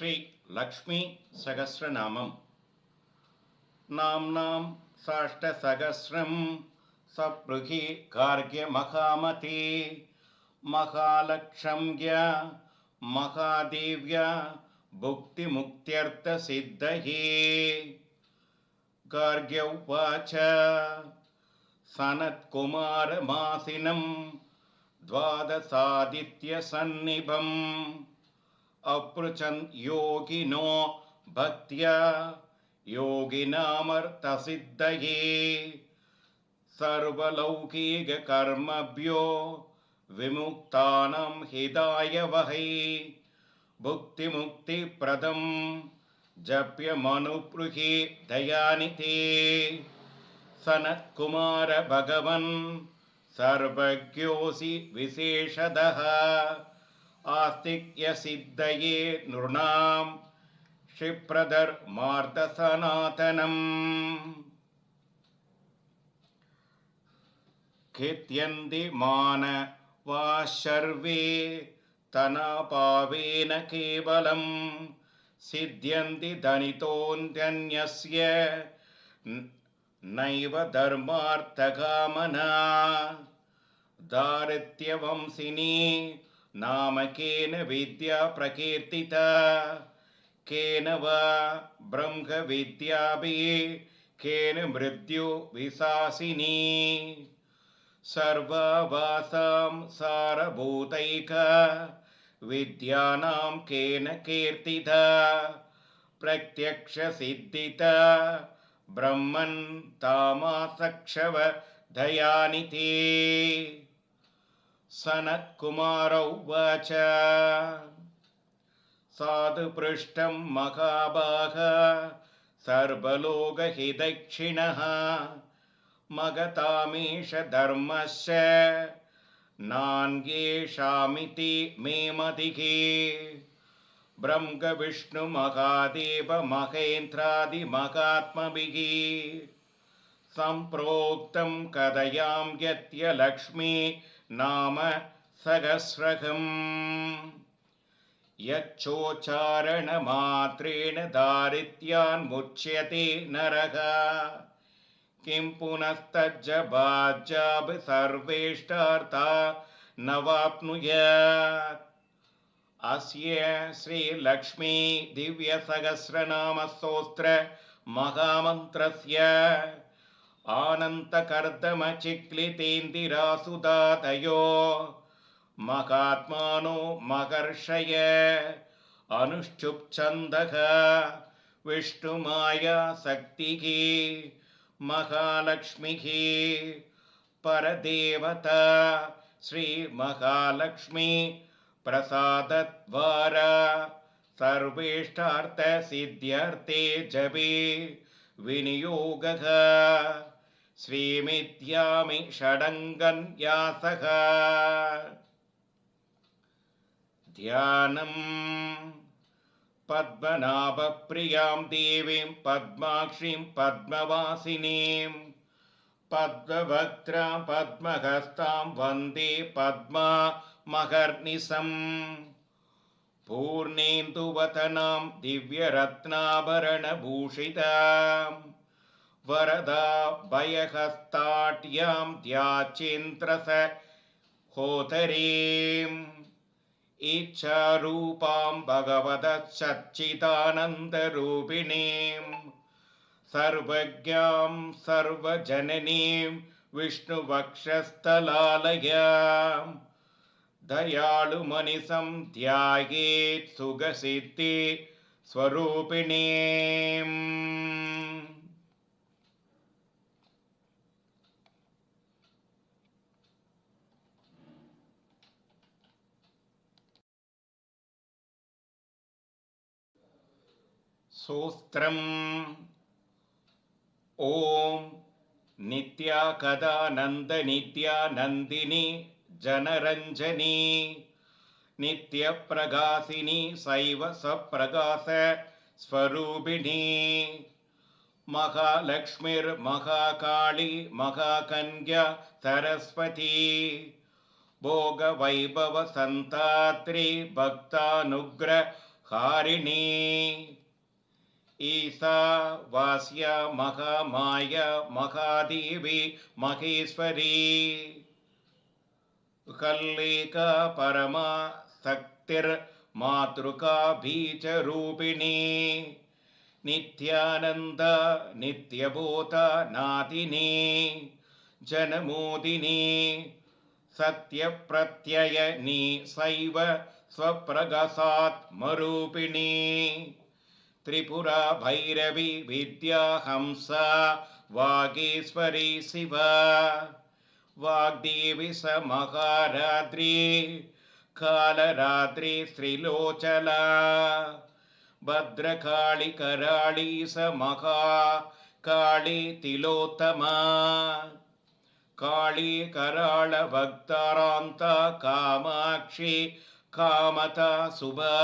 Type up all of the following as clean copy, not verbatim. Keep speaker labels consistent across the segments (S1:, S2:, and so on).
S1: श्री लक्ष्मी सहस्रनामं नाम्नां साष्टसहस्रं सपृहि गार्ग्य महामती महालक्ष्म्य महादेव्य भुक्तिमुक्त्यर्थसिद्धये। गार्ग्य उवाच सनत्कुमारमासिनं द्वादशादित्यसन्निभम् अपृच्छन् योगिनो भक्त्या योगिनामर्थसिद्धये। सर्वलौकिककर्मभ्यो विमुक्तानां हिताय भुक्तिमुक्तिप्रदं जप्यमनुब्रूहि दयानिधे। सनत्कुमार भगवन् सर्वज्ञोऽसि विशेषतः आस्तिक्यसिद्धये नृणां क्षिप्रधर्मार्थसनातनम्। खित्यन्ति मानवाः सर्वे तनापावेन केवलं सिद्ध्यन्ति धनितोऽन्यस्य नैव धर्मार्थकामना। दारिद्र्यवंशिनी नाम केन विद्या प्रकीर्तिता केन वा ब्रह्मविद्याभिः केन मृत्यु विशासिनी। सर्वावासां सारभूतैका विद्यानां केन कीर्तिता प्रत्यक्षसिद्धिता ब्रह्मन् तामासक्षव दयानिधे। सनत्कुमार उवाच साधु पृष्ठं महाभाग सर्वलोकहितैषिणः मगतामीश धर्मस्य नान्येषामिति मे मतिः। ब्रह्म विष्णु महादेव महेन्द्रादिमहात्मभिः सम्प्रोक्तं कथयां यत्य लक्ष्मी नाम सहस्रकम्। यच्चोच्चारणमात्रेण दारिद्र्यान्मुच्यते नरः किं पुनस्तज्जपाज्जाब सर्वेष्टार्था न वाप्नुयात्। अस्य श्रीलक्ष्मी दिव्यसहस्रनामस्तोत्र महामन्त्रस्य आनन्तकर्दमचिक्लितेन्दिरासुदातयो महात्मानो महर्षय अनुष्ठुप्छन्दः विष्णुमाया शक्तिः महालक्ष्मीः परदेवता श्रीमहालक्ष्मी प्रसादद्वारा सर्वेष्टार्थसिद्ध्यर्थे जपे विनियोगः श्रीमिद्यामि षडङ्गन्यासः। ध्यानम् पद्मनाभप्रियां देवीं पद्माक्षीं पद्मवासिनीं पद्मवक्त्रां पद्महस्तां वन्दे पद्मामहर्निशम्। पूर्णेन्दुवदनां दिव्यरत्नाभरणभूषितां वरदाभयहस्ताढ्यां ध्याचेन्द्रसहोदरीम् इच्छारूपां भगवतश्चिदानन्दरूपिणीं सर्वज्ञां सर्वजननीं विष्णुवक्षस्थलालयां दयालुमनिशं ध्यायेत् सुखसिद्धि स्वरूपिणीम्। सूत्रम् ओम नित्या कदानन्दनित्या नन्दिनी जनरञ्जनी नित्यप्रकाशिनी सैव सप्रकाश स्वरूपिणी महालक्ष्मीर्महाकाली महाकन्या सरस्वती भोगवैभव संतात्री भक्तानुग्रह कारिणी ईसा वास्य महामाया महादेवी महेश्वरी कल्लिका परमा शक्तिर्मातृका बीजरूपिणी नित्यानंद नित्यभूत नादिनी जनमोदिनी सत्यप्रत्ययनी सैव स्वप्रगसात्मरूपिणी त्रिपुरा भैरवी विद्या हंसा वागीश्वरी शिवा वाग्देवी स महारात्रि कालरात्रि श्रीलोचला भद्रकाली कराली स महाकाली तिलोत्तमा काली कराल भक्तारान्ता कामाक्षी कामता शुभा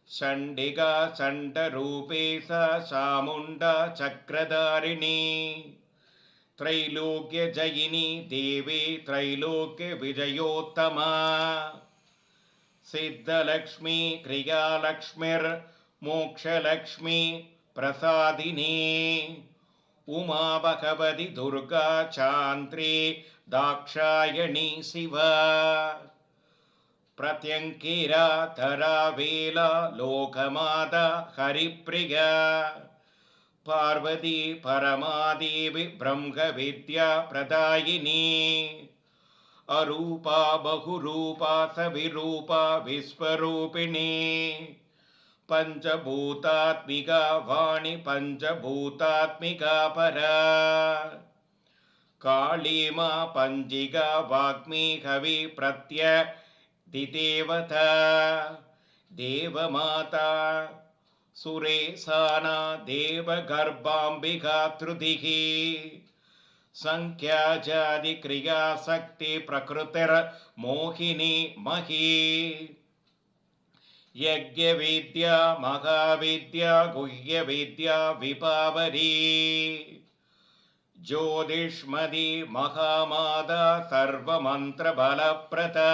S1: चण्डिका चण्डरूपे सा चामुण्डा चक्रधारिणी त्रैलोक्य जयिनी देवी त्रैलोक्य विजयोत्तमा सिद्धलक्ष्मी क्रियालक्ष्मीर्मोक्षलक्ष्मी प्रसादिनी उमा भगवती दुर्गा चान्त्री दाक्षायणी शिवा प्रत्यङ्किरा धरावेला लोकमाता हरिप्रिया पार्वती परमादेवी ब्रह्मविद्या प्रदायिनी अरूपा बहुरूपा सविरूपा विश्वरूपिणी पंचभूतात्मिका वाणी पंचभूतात्मिका परा काली मां पंजिका वाग्मी कवि प्रत्यदिदेवता देवमाता सुरेशाना देवगर्भाम्बिका त्रुधिः संख्याजादि क्रियाशक्ति प्रकृतिर्मोहिनी मही यज्ञविद्या महाविद्या गुह्यविद्या विभावरी ज्योतिष्मदी महामादा सर्वमन्त्रबलप्रदा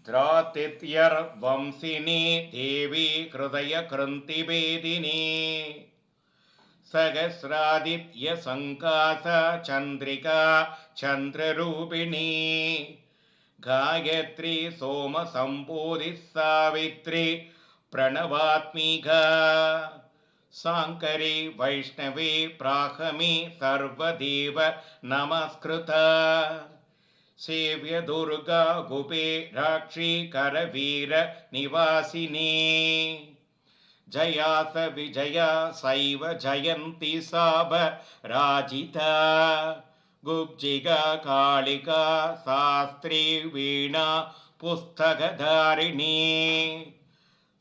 S1: द्रातिथ्यर्वंशिनी देवी हृदयकृन्तिभेदिनी सहस्रादित्य संकाश चंद्रिका चंद्ररूपिणी गायत्री सोम संबोधि सावित्री प्रणवात्मिका सांकरी वैष्णवी प्राहमी सर्वदेव नमस्कृता सेव्य दुर्गा गुपेराक्षी करवीर निवासिनी जयास विजया सैव जयन्ती साब राजिता गुब्जिगा कालिका शास्त्री वीणा पुस्तकधारिणी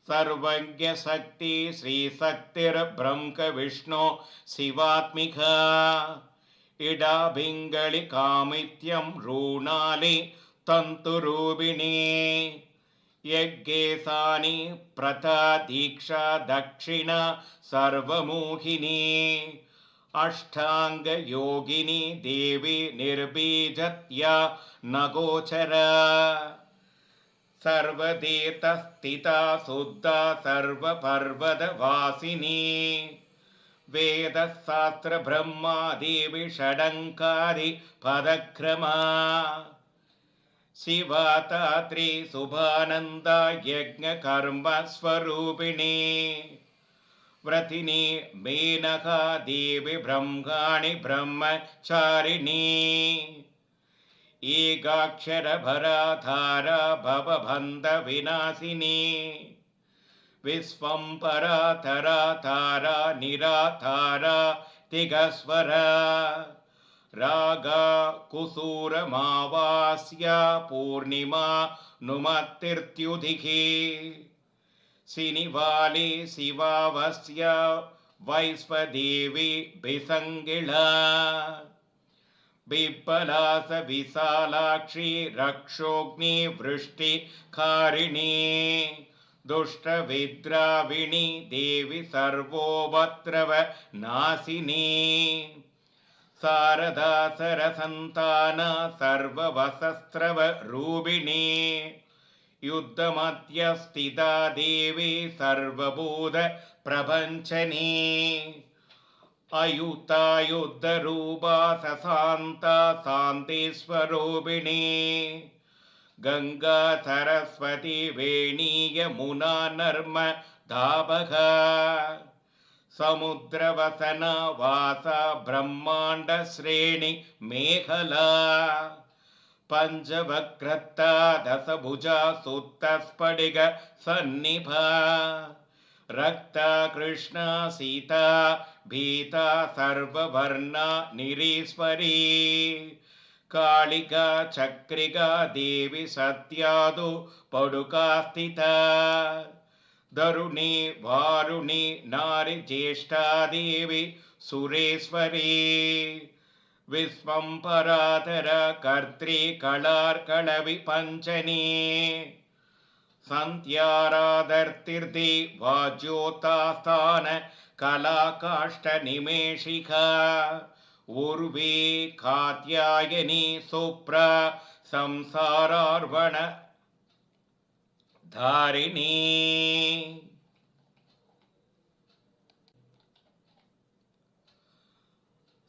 S1: सर्वज्ञ शक्ति श्री शक्तिर्ब्रह्म विष्णु शिवात्मिका इडा बिंगळि कामित्यं रूणालि तंतुरूपिणी यज्ञेशानि प्रथा दीक्षा दक्षिणा सर्वमोहिनी अष्टांग योगिनी देवी निर्बीजत्या नगोचरा सर्वदेतस्थिता शुद्धा सर्वपर्वतवासिनी वेदशास्त्र ब्रह्मा देवी षडंकारी पदक्रमा शिवातात्री शुभानंदा यज्ञ कर्म स्वरूपिणी व्रतिनी मेनका देवी ब्रह्माणि ब्रह्मचारिणी एकाक्षर भराधारा भवबन्ध विनाशिनी विश्वंपरा तरा तारा निराधारा तिगस्वरा रागा कुसूरमावास्या पूर्णिमा नुमतिर्त्युधिः सिनिवाली शिवावस्या वैश्वदेवी बिसंगिला बिप्पलास विशालाक्षी रक्षोग्नि वृष्टिकारिणी दुष्टविद्राविणी देवी सर्वोपद्रव नाशिनी शारदा सरसंताना सर्ववसस्त्रव रूपिणी युद्धमध्य स्थिता देवी सर्वभूत प्रपञ्चनी अयुता युद्धरूपा सशान्ता शान्तिस्वरूपिणी गंगा सरस्वती वेणी यमुना नर्मदाभग समुद्रवसना वासा ब्रह्मांड श्रेणी मेखला पंचवक्रता दशभुजा सुत्तस्फटिक सन्निभा रक्ता कृष्णा सीता भीता सर्ववर्णा निरीश्वरी कालिका चक्रिका देवी सत्यादु पडुका स्थिता दरुणी वारुणी नारी ज्येष्ठा देवी सुरेश्वरी विश्वंभराधर कर्त्री कलार्कलवि पंचनी संध्याराधर्तिर्दि वाज्योतास्थान कलाकाष्ठ निमेषिका उर्वी कात्यायनी सुप्रा संसारार्वण धारिणी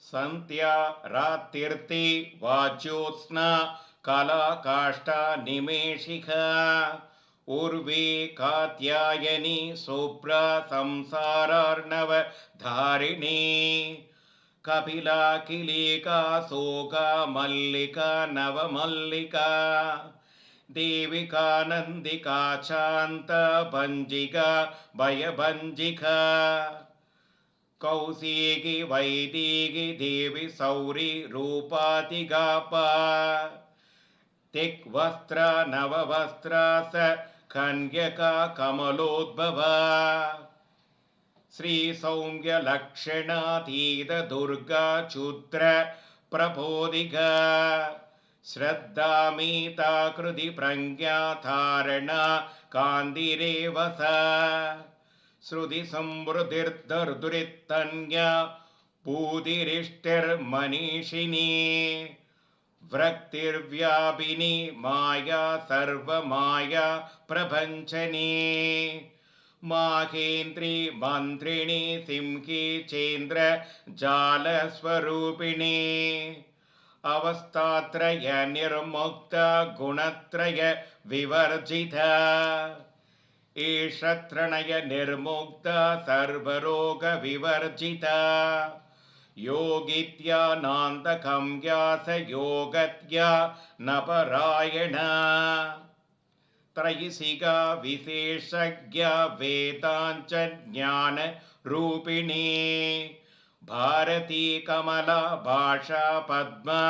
S1: संध्या रात्रिर्ति वाज्योत्स्ना कलाकाष्ठा निमेषिका उर्वी कात्यायनी सुप्रा संसारार्णव धारिणी कपिला किलिका शोका मल्लिका नवमल्लिका देविका नंदिका शांत भंजिका भयभंजिका कौशिकी वैदिकी देवी सौरी रूपातिगापा तिक्वस्त्र नववस्त्र स कन्यका कमलोद्भवा श्री सौम्य लक्षणातीत दुर्गा क्षुद्र प्रबोधिका श्रद्धामीता कृति प्रज्ञा धारणा कान्तिरेव सा श्रुति समृद्धिर्दर्दुरित्तन्या पूतिरिष्टिर्मनीषिणी वृत्तिर्व्यापिनी माया सर्वमाया प्रपञ्चनी माहेन्द्री मन्त्रिणी सिंही चेन्द्र जालस्वरूपिणी अवस्थात्रय निर्मुक्ता गुणत्रय विवर्जिता ईशत्रणय निर्मुक्ता सर्वरोग विवर्जिता योगित्यानान्तकम्यास योगत्या नपरायणा त्रयिसिका विशेषज्ञा वेदांच ज्ञान रूपिणी भारती कमला भाषा पद्मा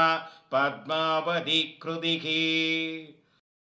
S1: पद्मावती कृतिः